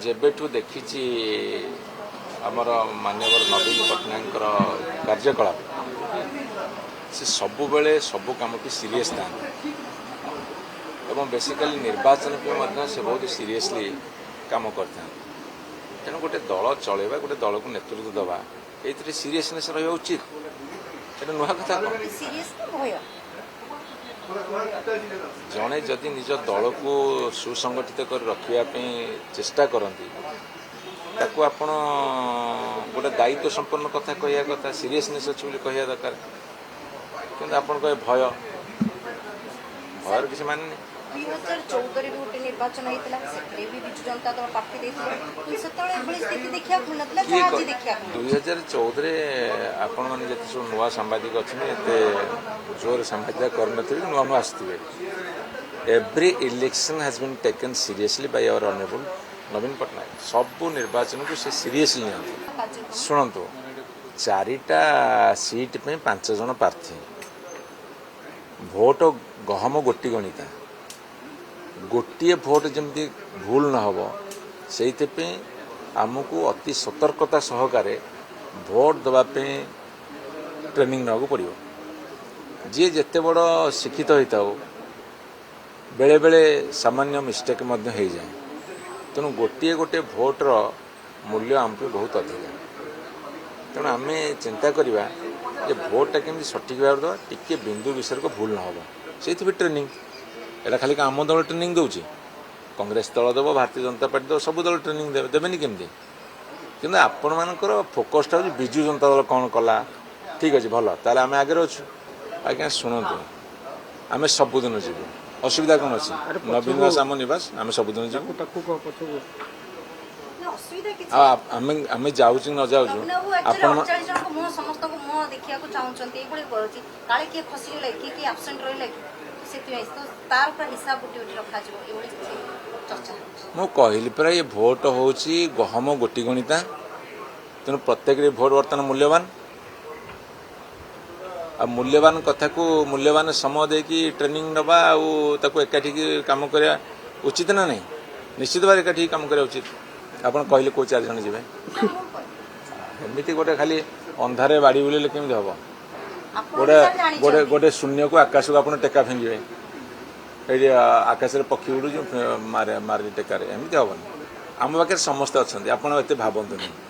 जेबेठू देखी आमर माननीय नवीन पट्टनायक कार्यकलाप से सबु बेले सबु कम की सीरीयस था बेसिकली निर्वाचन पे से बहुत सीरीयसली काम करता तेणु गोटे दल चलवा गोटे दल को नेतृत्व दवा ये सीरीयसनेस रहा उचित ये नुआ कथा जड़े जदि निज दल को सुसंगठित कर रखापी चेष्टा करती ताकू आपण गोटे दायित्व संपन्न कथा कहया कथा सीरीयसनेस अच्छे कहया दरकार कि आपण कहे भय भयर किसी मान 2014 भी गोटे निर्वाचन होता है विजु जनता दल प्रार्थी 2014 आपण मैंने जिते सब नुआ सांबादिक अच्छे जोर सांबादिक कर नुआ नुआ आसवे every election has been taken seriously by our honourable Naveen Patnaik सबू निर्वाचन को से सीरियसली नहीं शुणु चारिटा सीट पे 5 जन प्रार्थी भोट गहम गोटी गणिता गोटे भोट जमी भूल न हो से आमको अति सतर्कता सहकारे भोट देवाई ट्रेनिंग ना पड़ो जी जिते बड़ शिक्षित होता हो बेले बेले सामान्य मिस्टेक हो जाए तेणु गोटे गोटे भोटर मूल्य आम पे बहुत अधिक तेणु आम चिंता करवा भोटा केमी सठिक भाव देवा टी बिंदु विषय को भूल न हो से ट्रेनिंग एटा खाली आम दल ट्रेनिंग दूसरी कांग्रेस दल देव भारतीय जनता पार्टी दल सब दल ट्रेनिंग देवेनि केमती कि आपण मानकर फोकसटा हो विजु जनता दल कौन कला ठीक अच्छे भल ताल आम आगे अच्छु आज्ञा शुणु आम सबुदिन जीव असुविधा कौन अच्छी नवीन निवास आम निवास आम सबुदिन जीव आम जाऊँ न जाऊँ मु कहली परा ये भोट हूँ गहम गोटी गणिता तेणु प्रत्येक भोट बर्तमान मूल्यवान आ मूल्यवान कथा को मूल्यवान समय देकी ट्रेनिंग नवा एकाठी काम करवा उचित ना नहीं निश्चित भाव एकाठी काम करवा उचित आपड़ कहले को 4 जन जीवे एमती गोटे खाली अंधारे बाड़ी बुले केमी हम गोटे गोटे गोटे शून्य को आकाश को आप टेका फिंगे ये आकाश पक्षी उड़ू मारे मारे टेकार एमती हेनी आम पाखे समस्ते अच्छा आप भावतु नहीं।